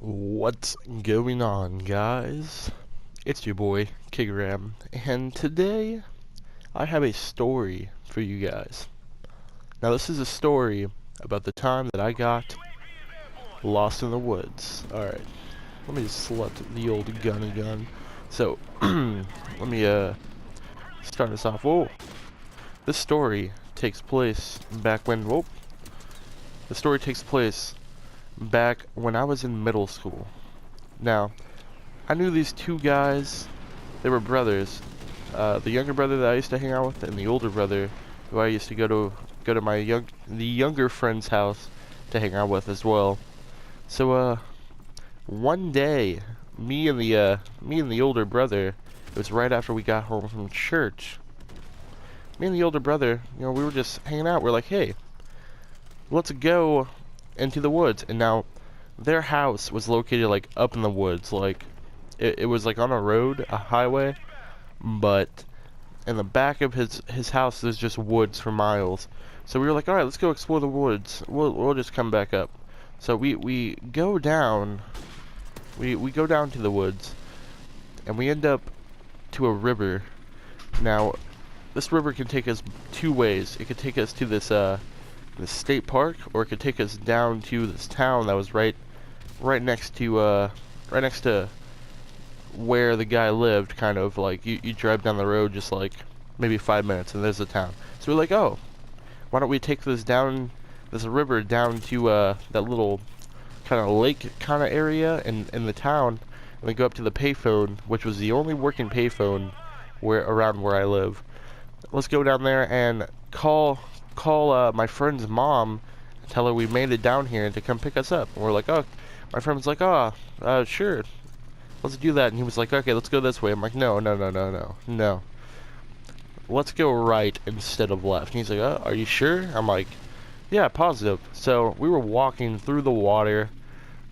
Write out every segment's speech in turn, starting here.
What's going on, guys? It's your boy, Kigram, and today I have a story for you guys. Now, this is a story about the time that I got lost in the woods. Alright, let me just select the old gun. So, let me start us off. Whoa! This story takes place back when, the story takes place back when I was in middle school. Now, I knew these two guys. They were brothers. The younger brother that I used to hang out with, and the older brother who I used to go to the younger friend's house to hang out with as well. So one day, me and the older brother, it was right after we got home from church. Me and the older brother, we were just hanging out. We're like, hey, let's go into the woods. And now, their house was located like up in the woods, like it was like on a road, a highway, but in the back of his house there's just woods for miles. So we were like, all right, let's go explore the woods. We'll just come back up. So we go down. We go down to the woods, and we end up to a river. Now, this river can take us two ways. It could take us to this state park, or it could take us down to this town that was right next to where the guy lived. Kind of like you drive down the road just like maybe 5 minutes and there's the town. So we're like, oh, why don't we take this river down to that little kind of lake kind of area in the town, and then go up to the payphone, which was the only working payphone around where I live. Let's go down there and call my friend's mom, tell her we made it down here and to come pick us up. And we're like, oh, my friend was like, oh, sure, let's do that. And he was like, okay, let's go this way. I'm like, no. Let's go right instead of left. And he's like, oh, are you sure? I'm like, yeah, positive. So we were walking through the water,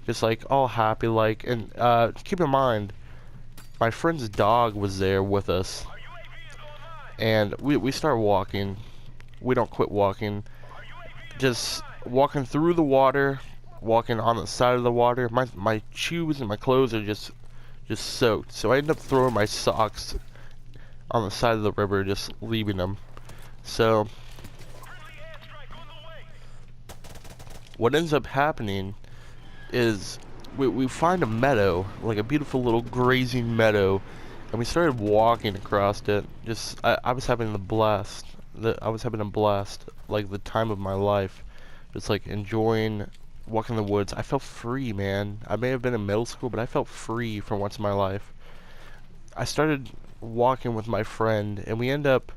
just like all happy, like, and keep in mind, my friend's dog was there with us. And we start walking. We don't quit walking. Just walking through the water, walking on the side of the water. My shoes and my clothes are just soaked. So I end up throwing my socks on the side of the river, just leaving them. So what ends up happening is we find a meadow, like a beautiful little grazing meadow, and we started walking across it. Just I was having a blast. I was having a blast, like the time of my life. Just like enjoying walking in the woods. I felt free, man. I may have been in middle school, but I felt free for once in my life. I started walking with my friend, and we end up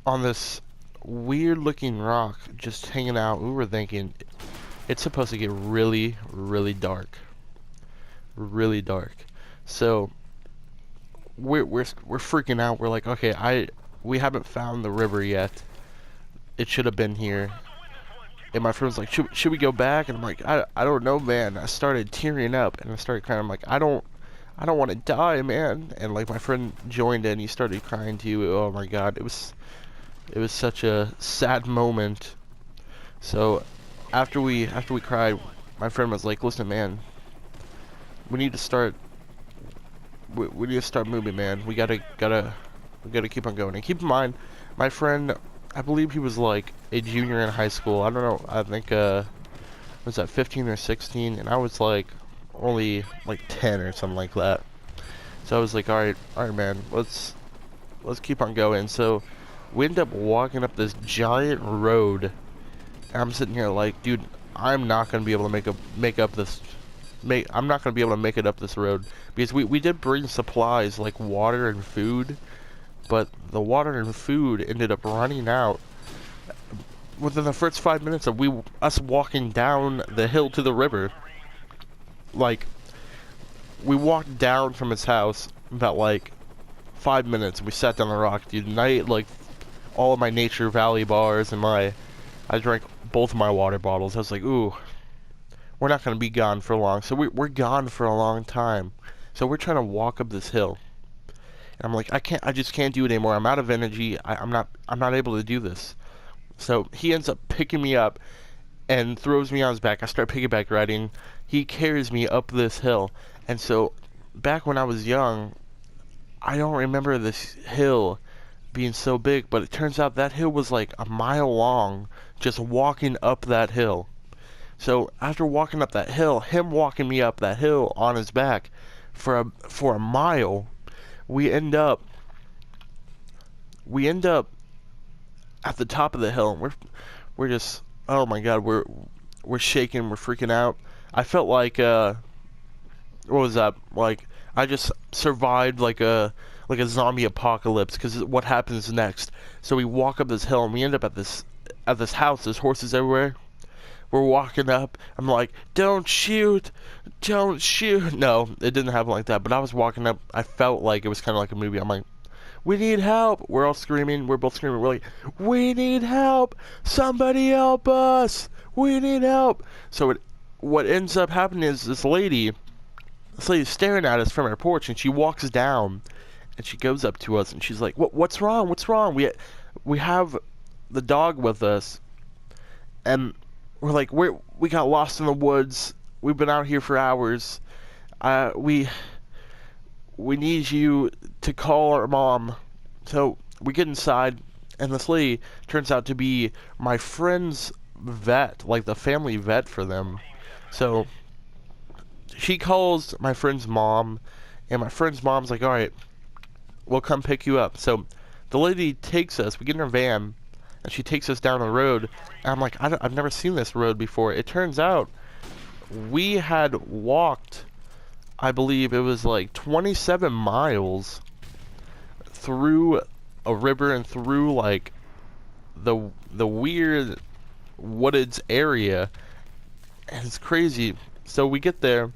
on this weird looking rock, just hanging out. We were thinking it's supposed to get really, really dark. Really dark. So we're freaking out. We're like, okay, we haven't found the river yet. It should have been here. And my friend was like, should we go back? And I'm like, I don't know, man. I started tearing up, and I started crying. I'm like, I don't want to die, man. And like my friend joined in, he started crying too. Oh my god, it was such a sad moment. So after we cried, my friend was like, listen, man, we need to start moving, man. We gotta keep on going. And keep in mind, my friend, I believe he was like a junior in high school. I don't know. I think was that 15 or 16, and I was like only like 10 or something like that. So I was like, all right, man, let's keep on going. So we end up walking up this giant road, and I'm sitting here like, dude, I'm not gonna be able to I'm not gonna be able to make it up this road, because we did bring supplies like water and food. But the water and food ended up running out within the first 5 minutes of us walking down the hill to the river. Like, we walked down from his house about like 5 minutes. We sat down the rock, dude. And I ate like all of my Nature Valley bars, and I drank both of my water bottles. I was like, ooh, we're not gonna be gone for long. So we're gone for a long time. So we're trying to walk up this hill. And I'm like, I just can't do it anymore. I'm out of energy. I'm not able to do this. So he ends up picking me up and throws me on his back. I start piggyback riding. he carries me up this hill. And so, back when I was young, I don't remember this hill being so big, but it turns out that hill was like a mile long, just walking up that hill. So after walking up that hill, him walking me up that hill on his back for a mile, we end up at the top of the hill. And we're just, oh my god, we're shaking, we're freaking out. I felt like what was that? Like I just survived like a zombie apocalypse, because what happens next? So we walk up this hill and we end up at this house. There's horses everywhere. We're walking up. I'm like, don't shoot. Don't shoot. No, it didn't happen like that. But I was walking up. I felt like it was kind of like a movie. I'm like, we need help. We're all screaming. We're both screaming. We're like, we need help. Somebody help us. We need help. So what ends up happening is this lady's staring at us from her porch, and she walks down, and she goes up to us, and she's like, what's wrong? What's wrong? We have the dog with us, and we're like, we got lost in the woods. We've been out here for hours. We need you to call our mom. So we get inside, and this lady turns out to be my friend's vet, like the family vet for them. So she calls my friend's mom, and my friend's mom's like, all right, we'll come pick you up. So the lady takes us. We get in her van, and she takes us down the road. And I'm like, I've never seen this road before. It turns out we had walked, I believe it was like 27 miles through a river and through like the weird wooded area. And it's crazy. So we get there,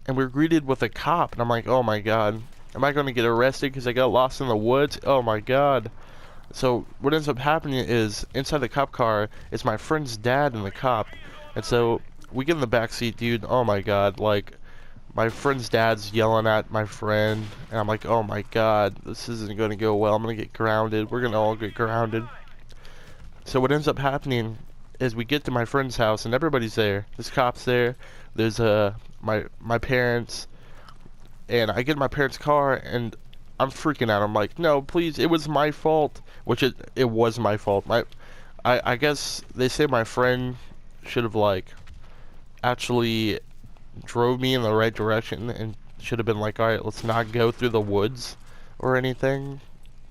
and we're greeted with a cop, and I'm like, oh my god, am I going to get arrested because I got lost in the woods? Oh my god. So what ends up happening is, inside the cop car is my friend's dad and the cop. And so we get in the back seat, dude. Oh my god, like my friend's dad's yelling at my friend, and I'm like, oh my god, this isn't going to go well. I'm going to get grounded. We're going to all get grounded. So what ends up happening is we get to my friend's house, and everybody's there. There's cops there. There's my parents, and I get in my parents' car, and I'm freaking out. I'm like, no, please, it was my fault. Which it was my fault. I guess they say my friend should have like actually drove me in the right direction, and should have been like, all right, let's not go through the woods or anything.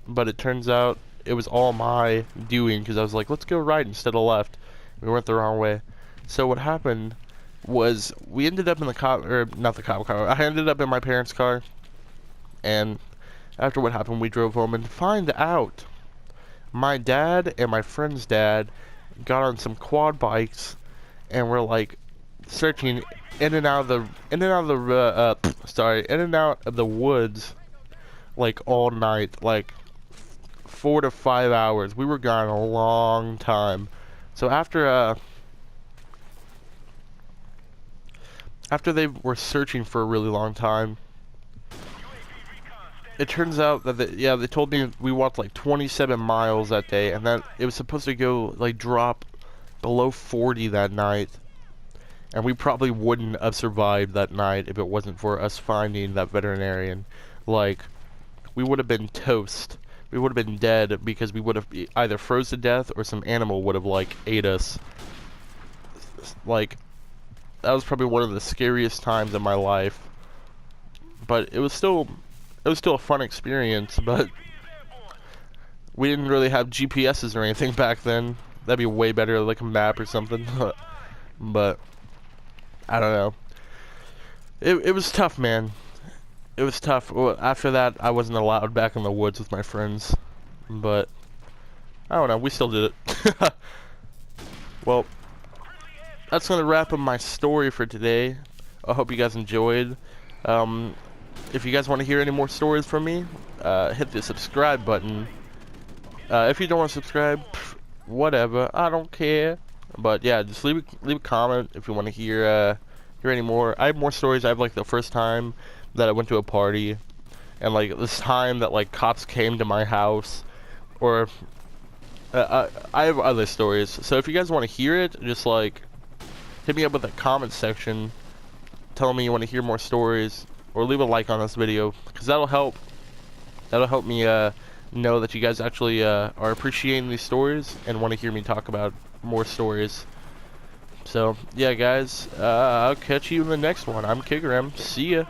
But it turns out it was all my doing, because I was like, let's go right instead of left. We went the wrong way. So what happened was we ended up in the cop, or not the cop car. I ended up in my parents' car, and after what happened, we drove home and find out my dad and my friend's dad got on some quad bikes, and were like searching in and out of the woods like all night, like 4 to 5 hours. We were gone a long time. So after they were searching for a really long time, it turns out that they told me we walked like 27 miles that day, and that it was supposed to go like drop below 40 that night, and we probably wouldn't have survived that night if it wasn't for us finding that veterinarian. Like, we would have been toast. We would have been dead, because we would have either froze to death or some animal would have like ate us. Like, that was probably one of the scariest times in my life, but it was still a fun experience. But we didn't really have GPSs or anything back then. That'd be way better, like a map or something. But I don't know. It was tough, man. It was tough. Well, after that, I wasn't allowed back in the woods with my friends. But I don't know. We still did it. Well, that's gonna wrap up my story for today. I hope you guys enjoyed. If you guys want to hear any more stories from me, hit the subscribe button. If you don't want to subscribe, whatever, I don't care. But yeah, just leave a comment if you want to hear any more. I have more stories. I have like the first time that I went to a party, and like this time that like cops came to my house, or I have other stories. So if you guys want to hear it, just like hit me up with the comment section, telling me you want to hear more stories, or leave a like on this video, because that'll help me know that you guys actually are appreciating these stories and want to hear me talk about more stories. So yeah, guys, I'll catch you in the next one. I'm Kigram. See ya.